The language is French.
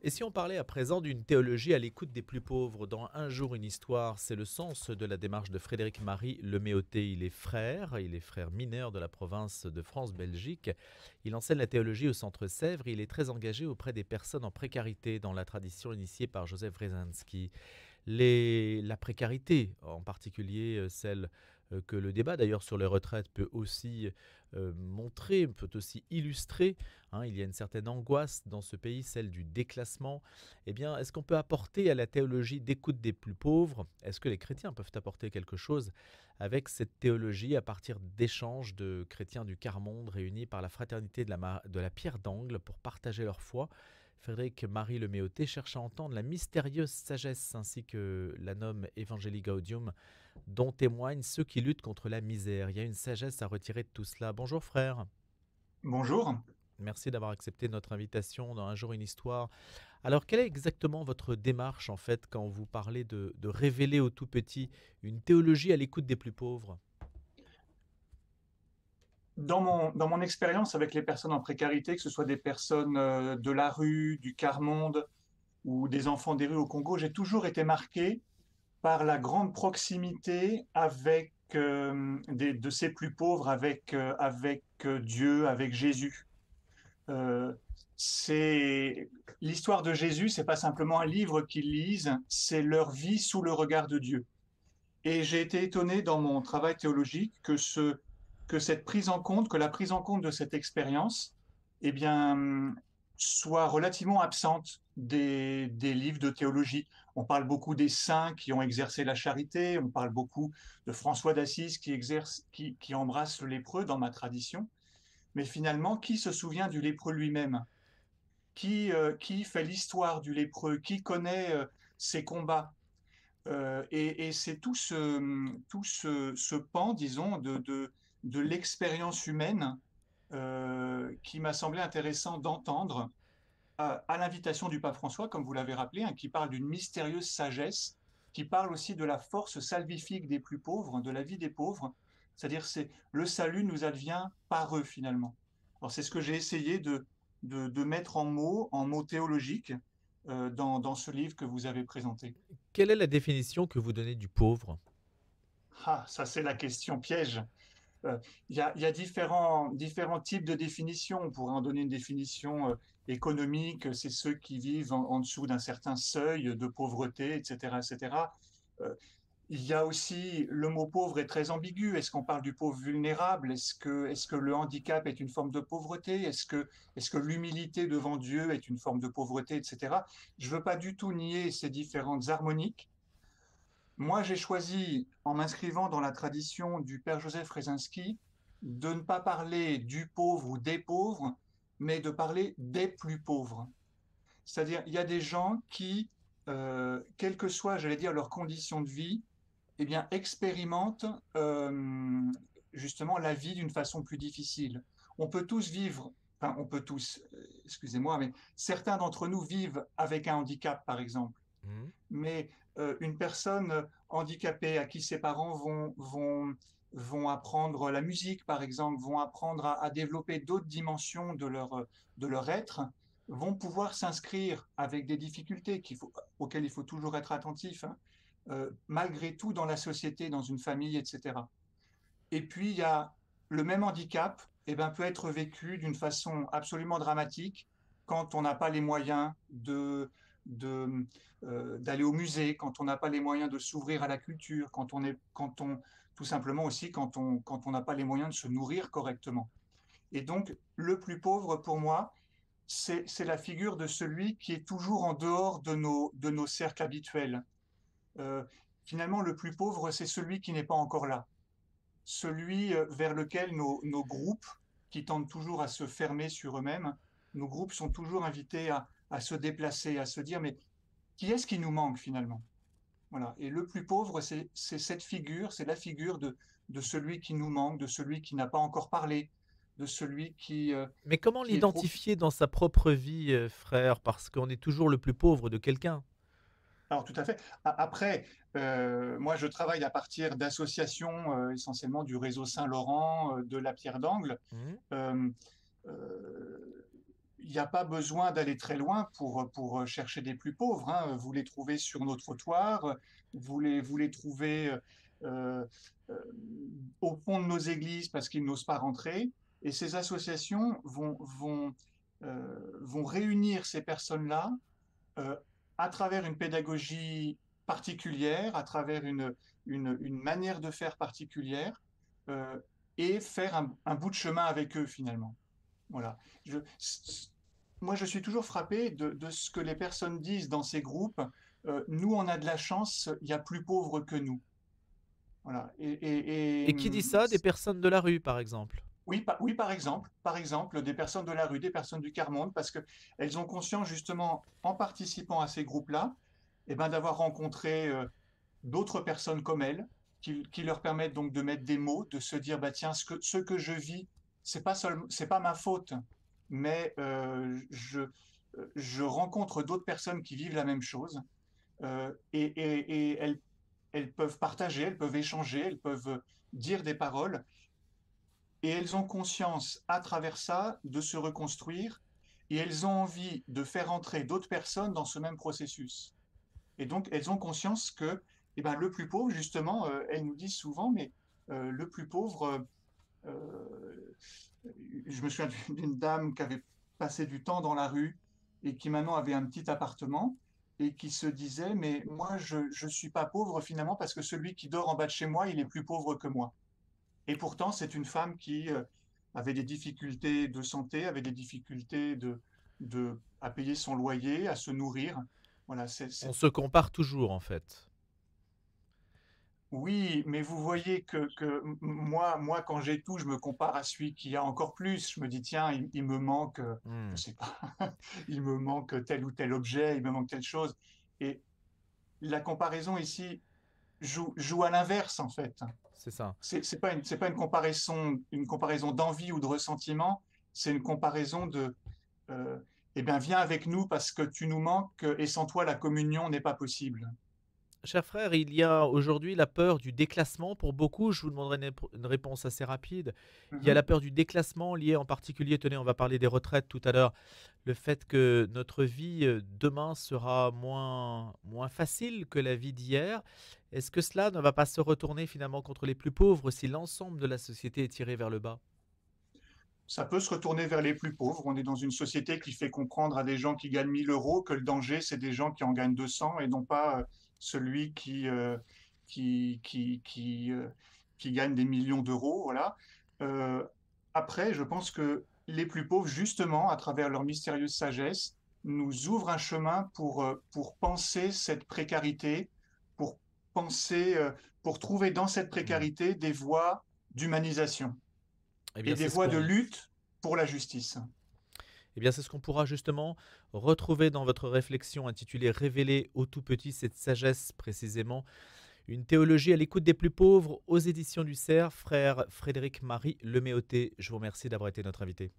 Et si on parlait à présent d'une théologie à l'écoute des plus pauvres, dans Un jour une histoire, c'est le sens de la démarche de Frédéric-Marie Leméoté. Il est frère mineur de la province de France-Belgique. Il enseigne la théologie au Centre Sèvres et il est très engagé auprès des personnes en précarité dans la tradition initiée par Joseph Wrezinski. La précarité, en particulier celle que le débat d'ailleurs sur les retraites peut aussi montrer, peut aussi illustrer. Il y a une certaine angoisse dans ce pays, celle du déclassement. Eh bien, est-ce qu'on peut apporter à la théologie d'écoute des plus pauvres? Est-ce que les chrétiens peuvent apporter quelque chose avec cette théologie à partir d'échanges de chrétiens du quart monde réunis par la fraternité de la Pierre d'Angle pour partager leur foi? Frédéric-Marie Leméoté cherche à entendre la mystérieuse sagesse ainsi que la nomme Evangelii Gaudium dont témoignent ceux qui luttent contre la misère. Il y a une sagesse à retirer de tout cela. Bonjour frère, Bonjour. merci d'avoir accepté notre invitation dans Un jour une histoire. Alors quelle est exactement votre démarche en fait quand vous parlez de révéler aux tout petits une théologie à l'écoute des plus pauvres? Dans mon expérience avec les personnes en précarité, que ce soit des personnes de la rue, du quart-monde ou des enfants des rues au Congo, j'ai toujours été marqué par la grande proximité avec de ces plus pauvres, avec Dieu, avec Jésus. Euh, c'est l'histoire de Jésus, c'est pas simplement un livre qu'ils lisent, c'est leur vie sous le regard de Dieu. Et j'ai été étonné dans mon travail théologique que cette prise en compte, que la prise en compte de cette expérience, eh bien, soit relativement absente des livres de théologie. On parle beaucoup des saints qui ont exercé la charité, on parle beaucoup de François d'Assise qui embrasse le lépreux dans ma tradition. Mais finalement, qui se souvient du lépreux lui-même? Qui fait l'histoire du lépreux? Qui connaît ses combats? Et c'est tout ce pan, disons, de l'expérience humaine qui m'a semblé intéressant d'entendre à l'invitation du pape François, comme vous l'avez rappelé, hein, qui parle d'une mystérieuse sagesse, qui parle aussi de la force salvifique des plus pauvres, de la vie des pauvres. C'est-à-dire, c'est le salut nous advient par eux finalement. Alors c'est ce que j'ai essayé de mettre en mots théologiques dans ce livre que vous avez présenté. Quelle est la définition que vous donnez du pauvre? Ah, ça c'est la question piège. Euh, il y a différents types de définitions. On pourrait en donner une définition économique, c'est ceux qui vivent en dessous d'un certain seuil de pauvreté, etc., etc. Euh, il y a aussi le mot pauvre est très ambigu. Est-ce qu'on parle du pauvre vulnérable? Est-ce que le handicap est une forme de pauvreté? Est-ce que l'humilité devant Dieu est une forme de pauvreté, etc. Je ne veux pas du tout nier ces différentes harmoniques. Moi, j'ai choisi, en m'inscrivant dans la tradition du père Joseph Rezinski, de ne pas parler du pauvre ou des pauvres, mais de parler des plus pauvres. C'est-à-dire, il y a des gens qui, quelles que soient, j'allais dire, leurs conditions de vie, eh bien, expérimentent justement la vie d'une façon plus difficile. On peut tous vivre, enfin, on peut tous, excusez-moi, mais certains d'entre nous vivent avec un handicap, par exemple, Hmm. mais une personne handicapée à qui ses parents vont apprendre la musique, par exemple, vont apprendre à développer d'autres dimensions de leur être, vont pouvoir s'inscrire avec des difficultés auxquelles il faut toujours être attentif, hein, malgré tout dans la société, dans une famille, etc. Et puis, il y a le même handicap peut être vécu d'une façon absolument dramatique quand on n'a pas les moyens de, d'aller au musée, quand on n'a pas les moyens de s'ouvrir à la culture, tout simplement aussi quand on n'a pas les moyens de se nourrir correctement. Et donc, le plus pauvre pour moi, c'est la figure de celui qui est toujours en dehors de nos cercles habituels. Euh, Finalement, le plus pauvre, c'est celui qui n'est pas encore là, celui vers lequel nos groupes, qui tendent toujours à se fermer sur eux-mêmes, nos groupes sont toujours invités à se déplacer, à se dire, mais qui est-ce qui nous manque finalement? Voilà. Et le plus pauvre, c'est cette figure, c'est la figure de celui qui nous manque, de celui qui n'a pas encore parlé, de celui Mais comment qui est trop. l'identifier dans sa propre vie, frère? Parce qu'on est toujours le plus pauvre de quelqu'un. Alors tout à fait. Après, moi je travaille à partir d'associations essentiellement du réseau Saint-Laurent, de la Pierre d'Angle. Hmm. Euh, euh, il n'y a pas besoin d'aller très loin pour chercher des plus pauvres, hein. Vous les trouvez sur nos trottoirs, vous les trouvez euh, euh, au fond de nos églises parce qu'ils n'osent pas rentrer. Et ces associations vont réunir ces personnes-là euh, à travers une pédagogie particulière, à travers une manière de faire particulière, euh, et faire un bout de chemin avec eux finalement. Voilà. Moi, je suis toujours frappé de ce que les personnes disent dans ces groupes. Nous, on a de la chance, il y a plus pauvres que nous. Voilà. Et qui dit ça? Des personnes de la rue, par exemple. Oui, par exemple, des personnes de la rue, des personnes du quart-monde, parce qu'elles ont conscience justement, en participant à ces groupes-là, eh ben, d'avoir rencontré d'autres personnes comme elles, qui leur permettent donc de mettre des mots, de se dire, bah, tiens, ce que je vis, c'est pas ma faute, mais je rencontre d'autres personnes qui vivent la même chose, et elles peuvent partager, elles peuvent échanger, elles peuvent dire des paroles, et elles ont conscience à travers ça de se reconstruire, et elles ont envie de faire entrer d'autres personnes dans ce même processus. Et donc, elles ont conscience que eh ben, le plus pauvre, justement, elles nous disent souvent, mais le plus pauvre, je me souviens d'une dame qui avait passé du temps dans la rue et qui maintenant avait un petit appartement et qui se disait, mais moi, je ne suis pas pauvre finalement parce que celui qui dort en bas de chez moi, il est plus pauvre que moi. Et pourtant, c'est une femme qui avait des difficultés de santé, avait des difficultés à payer son loyer, à se nourrir. Voilà, On se compare toujours, en fait. Oui, mais vous voyez moi, quand j'ai tout, je me compare à celui qui a encore plus. Je me dis, tiens, il me manque, je Hmm, sais pas, il me manque tel ou tel objet, il me manque telle chose. Et la comparaison ici joue à l'inverse, en fait. c'est ça. C'est pas une comparaison d'envie ou de ressentiment, c'est une comparaison euh, eh bien, viens avec nous parce que tu nous manques et sans toi, la communion n'est pas possible. Cher frère, il y a aujourd'hui la peur du déclassement pour beaucoup. Je vous demanderai une réponse assez rapide. Il y a Mhm. la peur du déclassement liée en particulier, tenez, on va parler des retraites tout à l'heure, le fait que notre vie demain sera moins facile que la vie d'hier. Est-ce que cela ne va pas se retourner finalement contre les plus pauvres si l'ensemble de la société est tiré vers le bas? Ça peut se retourner vers les plus pauvres. On est dans une société qui fait comprendre à des gens qui gagnent 1 000 € que le danger, c'est des gens qui en gagnent 200 et non pas celui qui, qui, qui, euh, qui gagne des millions d'euros. Voilà. Euh, Après, je pense que les plus pauvres, justement, à travers leur mystérieuse sagesse, nous ouvrent un chemin pour penser cette précarité, pour penser, pour trouver dans cette Hmm. précarité des voies d'humanisation Eh et bien, des c'est ce voies de qu'on lutte pour la justice. Eh bien, c'est ce qu'on pourra justement retrouver dans votre réflexion intitulée Révéler au tout petit cette sagesse précisément. Une théologie à l'écoute des plus pauvres aux éditions du Cerf, frère Frédéric Marie Leméoté. Je vous remercie d'avoir été notre invité.